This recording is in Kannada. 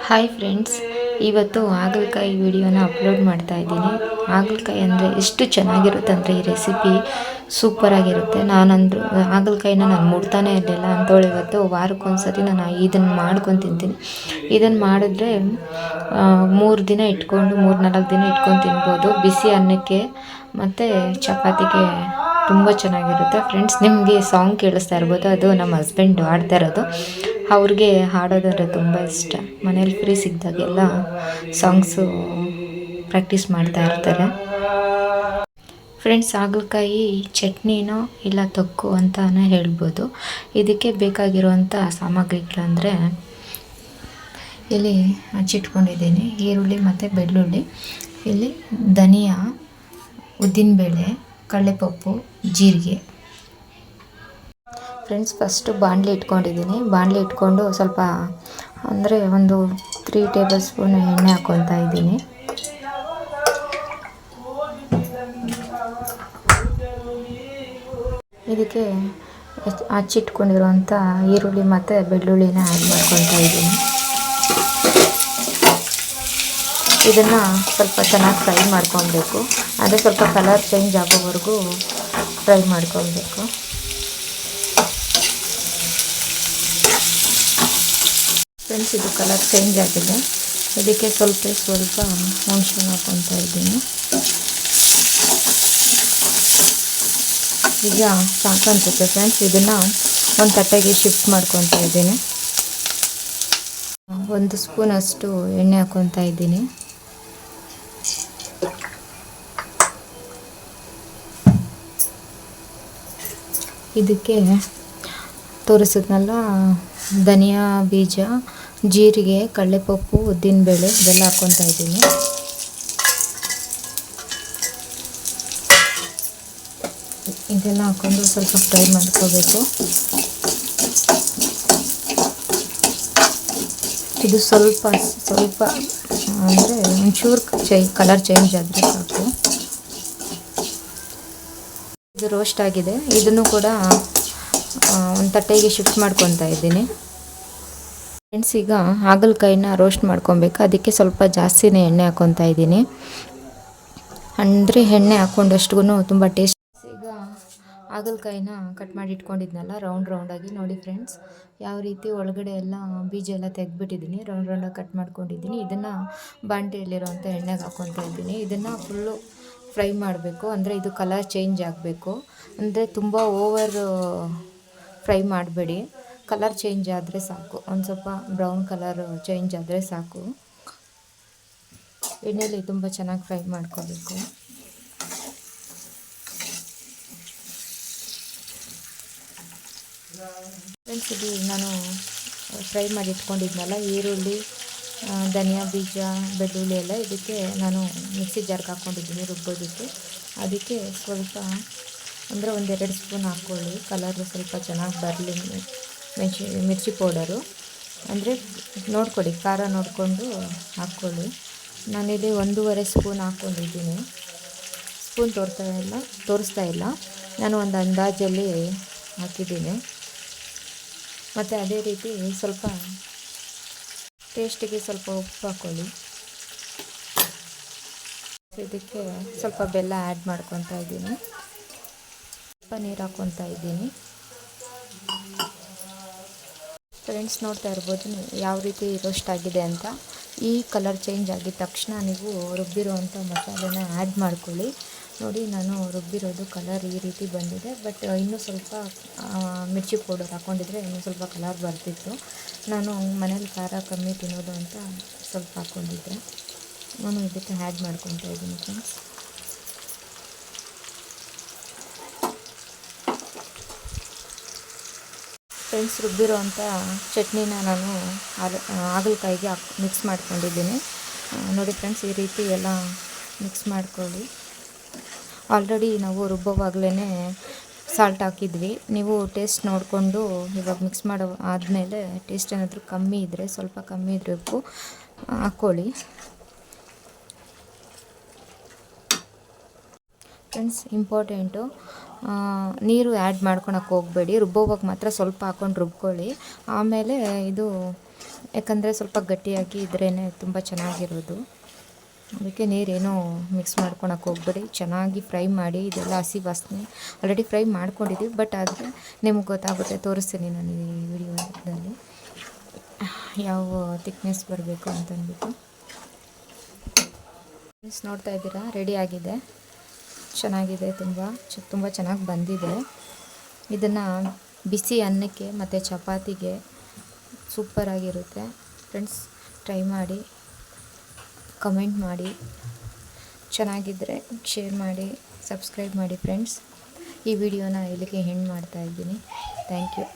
ಹಾಯ್ ಫ್ರೆಂಡ್ಸ್, ಇವತ್ತು ಹಾಗಲಕಾಯಿ ವಿಡಿಯೋನ ಅಪ್ಲೋಡ್ ಮಾಡ್ತಾ ಇದ್ದೀನಿ. ಹಾಗಲಕಾಯಿ ಅಂದರೆ ಎಷ್ಟು ಚೆನ್ನಾಗಿರುತ್ತೆ ಅಂದರೆ ಈ ರೆಸಿಪಿ ಸೂಪರಾಗಿರುತ್ತೆ. ನಾನಂದ್ರು ಹಾಗಲಕಾಯಿನ ನಾನು ಮುಟ್ತಾನೆ ಇರಲಿಲ್ಲ ಅಂಥೇಳಿ ಇವತ್ತು ವಾರಕ್ಕೊಂದ್ಸತಿ ನಾನು ಇದನ್ನು ಮಾಡ್ಕೊಂಡು ತಿಂತೀನಿ. ಇದನ್ನು ಮಾಡಿದ್ರೆ 3 ದಿನ ಇಟ್ಕೊಂಡು 3-4 ದಿನ ಇಟ್ಕೊಂಡು ತಿನ್ಬೋದು. ಬಿಸಿ ಅನ್ನಕ್ಕೆ ಮತ್ತು ಚಪಾತಿಗೆ ತುಂಬ ಚೆನ್ನಾಗಿರುತ್ತೆ. ಫ್ರೆಂಡ್ಸ್, ನಿಮಗೆ ಸಾಂಗ್ ಕೇಳಿಸ್ತಾ ಇರ್ಬೋದು, ಅದು ನಮ್ಮ ಹಸ್ಬೆಂಡ್ ಹಾಡ್ತಾ ಇರೋದು. ಅವ್ರಿಗೆ ಹಾಡೋದಂದರೆ ತುಂಬ ಇಷ್ಟ. ಮನೇಲಿ ಫ್ರೀ ಸಿಕ್ಕಿದಾಗೆಲ್ಲ ಸಾಂಗ್ಸು ಪ್ರಾಕ್ಟೀಸ್ ಮಾಡ್ತಾ ಇರ್ತಾರೆ. ಫ್ರೆಂಡ್ಸ್, ಹಾಗಲಕಾಯಿ ಚಟ್ನಿನೋ ಇಲ್ಲ ತೊಕ್ಕು ಅಂತಲೇ ಹೇಳ್ಬೋದು. ಇದಕ್ಕೆ ಬೇಕಾಗಿರುವಂಥ ಸಾಮಗ್ರಿಗಳಂದರೆ, ಇಲ್ಲಿ ಹಚ್ಚಿಟ್ಕೊಂಡಿದ್ದೀನಿ ಈರುಳ್ಳಿ ಮತ್ತು ಬೆಳ್ಳುಳ್ಳಿ, ಇಲ್ಲಿ ಧನಿಯಾ, ಉದ್ದಿನಬೇಳೆ, ಕಡಲೆಪಪ್ಪು, ಜೀರಿಗೆ. ಫ್ರೆಂಡ್ಸ್, ಫಸ್ಟು ಬಾಣಲೆ ಇಟ್ಕೊಂಡಿದ್ದೀನಿ. ಬಾಣಲೆ ಇಟ್ಕೊಂಡು ಸ್ವಲ್ಪ ಅಂದರೆ ಒಂದು 3 ಟೇಬಲ್ ಸ್ಪೂನ್ ಎಣ್ಣೆ ಹಾಕ್ಕೊತಾ ಇದ್ದೀನಿ. ಇದಕ್ಕೆ ಹಚ್ಚಿಟ್ಕೊಂಡಿರುವಂಥ ಈರುಳ್ಳಿ ಮತ್ತು ಬೆಳ್ಳುಳ್ಳಿನ ಆ್ಯಡ್ ಮಾಡ್ಕೊತಾ ಇದ್ದೀನಿ. ಇದನ್ನು ಸ್ವಲ್ಪ ಚೆನ್ನಾಗಿ ಫ್ರೈ ಮಾಡ್ಕೊಬೇಕು. ಅದೇ ಸ್ವಲ್ಪ ಕಲರ್ ಚೇಂಜ್ ಆಗೋವರೆಗೂ ಫ್ರೈ ಮಾಡ್ಕೊಬೇಕು. ಫ್ರೆಂಡ್ಸ್, ಇದು ಕಲರ್ ಚೇಂಜ್ ಆಗಿದೆ. ಇದಕ್ಕೆ ಸ್ವಲ್ಪ ಹುಣಸೆ ಹಾಕ್ಕೊತಾ ಇದ್ದೀನಿ. ಈಗ ಸಾಕು ಅನಿಸುತ್ತೆ ಫ್ರೆಂಡ್ಸ್. ಇದನ್ನು ಒಂದು ತಟ್ಟೆಗೆ ಶಿಫ್ಟ್ ಮಾಡ್ಕೊತಾ ಇದ್ದೀನಿ. 1 ಸ್ಪೂನ್ ಅಷ್ಟು ಎಣ್ಣೆ ಹಾಕ್ಕೊತಾ ಇದ್ದೀನಿ. ಇದಕ್ಕೆ ತೋರಿಸಿದ್ನಲ್ಲ, ಧನಿಯಾ ಬೀಜ, ಜೀರಿಗೆ, ಕಡಲೆಪಪ್ಪು, ಉದ್ದಿನಬೇಳೆ ಇದೆಲ್ಲ ಹಾಕ್ಕೊತಾ ಇದ್ದೀನಿ. ಇದೆಲ್ಲ ಹಾಕ್ಕೊಂಡು ಸ್ವಲ್ಪ ಫ್ರೈ ಮಾಡ್ಕೋಬೇಕು. ಇದು ಸ್ವಲ್ಪ ಅಂದರೆ ಒಂಚೂರು ಕಲರ್ ಚೇಂಜ್ ಆದರೆ ಸಾಕು. ಇದು ರೋಸ್ಟ್ ಆಗಿದೆ. ಇದನ್ನು ಕೂಡ ಒಂದು ತಟ್ಟೆಗೆ ಶಿಫ್ಟ್ ಮಾಡ್ಕೊತಾ ಇದ್ದೀನಿ. ಫ್ರೆಂಡ್ಸ್, ಈಗ ಹಾಗಲಕಾಯಿನ ರೋಸ್ಟ್ ಮಾಡ್ಕೊಬೇಕು. ಅದಕ್ಕೆ ಸ್ವಲ್ಪ ಜಾಸ್ತಿನೇ ಎಣ್ಣೆ ಹಾಕ್ಕೊತಾ ಇದ್ದೀನಿ. ಅಂದರೆ ಎಣ್ಣೆ ಹಾಕ್ಕೊಂಡಷ್ಟು ತುಂಬ ಟೇಸ್ಟ್. ಈಗ ಹಾಗಲಕಾಯಿನ ಕಟ್ ಮಾಡಿ ಇಟ್ಕೊಂಡಿದ್ನಲ್ಲ ರೌಂಡಾಗಿ, ನೋಡಿ ಫ್ರೆಂಡ್ಸ್, ಯಾವ ರೀತಿ ಒಳಗಡೆ ಎಲ್ಲ ಬೀಜ ಎಲ್ಲ ತೆಗೆದ್ಬಿಟ್ಟಿದ್ದೀನಿ. ರೌಂಡಾಗಿ ಕಟ್ ಮಾಡ್ಕೊಂಡಿದ್ದೀನಿ. ಇದನ್ನು ಬಾಣಲೆಯಲ್ಲಿರೋಂಥ ಎಣ್ಣೆಗೆ ಹಾಕ್ಕೊತಾ ಇದ್ದೀನಿ. ಇದನ್ನು ಫುಲ್ಲು ಫ್ರೈ ಮಾಡಬೇಕು. ಅಂದರೆ ಇದು ಕಲರ್ ಚೇಂಜ್ ಆಗಬೇಕು. ಅಂದರೆ ತುಂಬ ಓವರ್ ಫ್ರೈ ಮಾಡಬೇಡಿ. ಕಲರ್ ಚೇಂಜ್ ಆದರೆ ಸಾಕು. ಒಂದು ಸ್ವಲ್ಪ ಬ್ರೌನ್ ಕಲರ್ ಚೇಂಜ್ ಆದರೆ ಸಾಕು. ಎಣ್ಣೆಲಿ ತುಂಬ ಚೆನ್ನಾಗಿ ಫ್ರೈ ಮಾಡ್ಕೋಬೇಕು. ಫ್ರೆಂಡ್ಸ್, ಇದು ನಾನು ಫ್ರೈ ಮಾಡಿ ಇಟ್ಕೊಂಡಿದ್ನಲ್ಲ ಈರುಳ್ಳಿ, ಧನಿಯಾ ಬೀಜ, ಬೆಳ್ಳುಳ್ಳಿ ಎಲ್ಲ, ಇದಕ್ಕೆ ನಾನು ಮಿಕ್ಸಿ ಜಾರ್ಗೆ ಹಾಕ್ಕೊಂಡಿದ್ದೀನಿ ರುಬ್ಬೋದಕ್ಕೆ. ಅದಕ್ಕೆ ಸ್ವಲ್ಪ ಅಂದರೆ 1-2 ಸ್ಪೂನ್ ಹಾಕ್ಕೊಳ್ಳಿ. ಕಲರು ಸ್ವಲ್ಪ ಚೆನ್ನಾಗಿ ಬರಲಿ. ಮಿರ್ಚಿ ಪೌಡರು ಅಂದರೆ ನೋಡ್ಕೊಳ್ಳಿ, ಖಾರ ನೋಡಿಕೊಂಡು ಹಾಕ್ಕೊಳ್ಳಿ. ನಾನಿಲ್ಲಿ 1.5 ಸ್ಪೂನ್ ಹಾಕ್ಕೊಂಡಿದ್ದೀನಿ. ಸ್ಪೂನ್ ತೋರಿಸ್ತಾ ಇಲ್ಲ. ನಾನು ಒಂದು ಅಂದಾಜಲ್ಲಿ ಹಾಕಿದ್ದೀನಿ. ಮತ್ತು ಅದೇ ರೀತಿ ಸ್ವಲ್ಪ ಟೇಸ್ಟಿಗೆ ಸ್ವಲ್ಪ ಉಪ್ಪು ಹಾಕ್ಕೊಳ್ಳಿ. ಇದಕ್ಕೆ ಸ್ವಲ್ಪ ಬೆಲ್ಲ ಆ್ಯಡ್ ಮಾಡ್ಕೊತಾ ಇದ್ದೀನಿ. ಸ್ವಲ್ಪ ನೀರು ಹಾಕ್ಕೊತಾ ಇದ್ದೀನಿ. ಫ್ರೆಂಡ್ಸ್, ನೋಡ್ತಾ ಇರ್ಬೋದು ಯಾವ ರೀತಿ ರೋಸ್ಟ್ ಆಗಿದೆ ಅಂತ. ಈ ಕಲರ್ ಚೇಂಜ್ ಆಗಿದ ತಕ್ಷಣ ನೀವು ರುಬ್ಬಿರೋವಂಥ ಮಸಾಲೆನ ಆ್ಯಡ್ ಮಾಡ್ಕೊಳ್ಳಿ. ನೋಡಿ, ನಾನು ರುಬ್ಬಿರೋದು ಕಲರ್ ಈ ರೀತಿ ಬಂದಿದೆ. ಬಟ್ ಇನ್ನೂ ಸ್ವಲ್ಪ ಮಿರ್ಚಿ ಪೌಡರ್ ಹಾಕ್ಕೊಂಡಿದ್ರೆ ಇನ್ನೂ ಸ್ವಲ್ಪ ಕಲರ್ ಬರ್ತಿತ್ತು. ನಾನು ಮನೇಲಿ ಖಾರ ಕಮ್ಮಿ ತಿನ್ನೋದು ಅಂತ ಸ್ವಲ್ಪ ಹಾಕ್ಕೊಂಡಿದ್ದೆ. ನಾನು ಇದಕ್ಕೆ ಆ್ಯಡ್ ಮಾಡ್ಕೊತಾ ಇದ್ದೀನಿ ಫ್ರೆಂಡ್ಸ್. ಫ್ರೆಂಡ್ಸ್, ರುಬ್ಬಿರೋವಂಥ ಚಟ್ನಿನ ನಾನು ಹಾಗಲಕಾಯಿಗೆ ಮಿಕ್ಸ್ ಮಾಡ್ಕೊಂಡಿದ್ದೀನಿ. ನೋಡಿ ಫ್ರೆಂಡ್ಸ್, ಈ ರೀತಿ ಎಲ್ಲ ಮಿಕ್ಸ್ ಮಾಡ್ಕೊಳ್ಳಿ. ಆಲ್ರೆಡಿ ನಾವು ರುಬ್ಬೋವಾಗಲೇ ಸಾಲ್ಟ್ ಹಾಕಿದ್ವಿ. ನೀವು ಟೇಸ್ಟ್ ನೋಡಿಕೊಂಡು ಇವಾಗ ಮಿಕ್ಸ್ ಮಾಡೋ ಆದಮೇಲೆ ಟೇಸ್ಟ್ ಏನಾದರೂ ಕಮ್ಮಿ ಇದ್ದರೆ, ಸ್ವಲ್ಪ ಕಮ್ಮಿ ಇದ್ದರೆ ಉಪ್ಪು ಹಾಕ್ಕೊಳ್ಳಿ. ಫ್ರೆಂಡ್ಸ್, ಇಂಪಾರ್ಟೆಂಟು, ನೀರು ಆ್ಯಡ್ ಮಾಡ್ಕೊಳಕ್ಕೆ ಹೋಗಬೇಡಿ. ರುಬ್ಬೋವಾಗ ಮಾತ್ರ ಸ್ವಲ್ಪ ಹಾಕ್ಕೊಂಡು ರುಬ್ಕೊಳ್ಳಿ. ಆಮೇಲೆ ಇದು ಯಾಕಂದರೆ ಸ್ವಲ್ಪ ಗಟ್ಟಿಯಾಗಿ ಇದ್ರೇ ತುಂಬ ಚೆನ್ನಾಗಿರೋದು. ಅದಕ್ಕೆ ನೀರೇನೋ ಮಿಕ್ಸ್ ಮಾಡ್ಕೊಳಕ್ಕೆ ಹೋಗ್ಬೇಡಿ, ಚೆನ್ನಾಗಿ ಫ್ರೈ ಮಾಡಿ. ಇದೆಲ್ಲ ಹಸಿ ವಾಸನೆ ಆಲ್ರೆಡಿ ಫ್ರೈ ಮಾಡ್ಕೊಂಡಿದ್ದೀವಿ, ಬಟ್ ಆದರೆ ನಿಮಗೆ ಗೊತ್ತಾಗುತ್ತೆ, ತೋರಿಸ್ತೀನಿ ನಾನು ಈ ವಿಡಿಯೋದಲ್ಲಿ ಯಾವ ಥಿಕ್ನೆಸ್ ಬರಬೇಕು ಅಂತಂದ್ಬಿಟ್ಟು. ನೋಡ್ತಾ ಇದ್ದೀರಾ, ರೆಡಿ ಆಗಿದೆ, ಚೆನ್ನಾಗಿದೆ, ತುಂಬ ಚೆನ್ನಾಗಿ ಬಂದಿದೆ. ಇದನ್ನು ಬಿಸಿ ಅನ್ನಕ್ಕೆ ಮತ್ತು ಚಪಾತಿಗೆ ಸೂಪರಾಗಿರುತ್ತೆ ಫ್ರೆಂಡ್ಸ್. ಟ್ರೈ ಮಾಡಿ, ಕಮೆಂಟ್ ಮಾಡಿ, ಚೆನ್ನಾಗಿದ್ದರೆ ಶೇರ್ ಮಾಡಿ, ಸಬ್ಸ್ಕ್ರೈಬ್ ಮಾಡಿ ಫ್ರೆಂಡ್ಸ್. ಈ ವಿಡಿಯೋನ ಇಲ್ಲಿಗೆ ಎಂಡ್ ಮಾಡ್ತಾಯಿದ್ದೀನಿ. Thank you.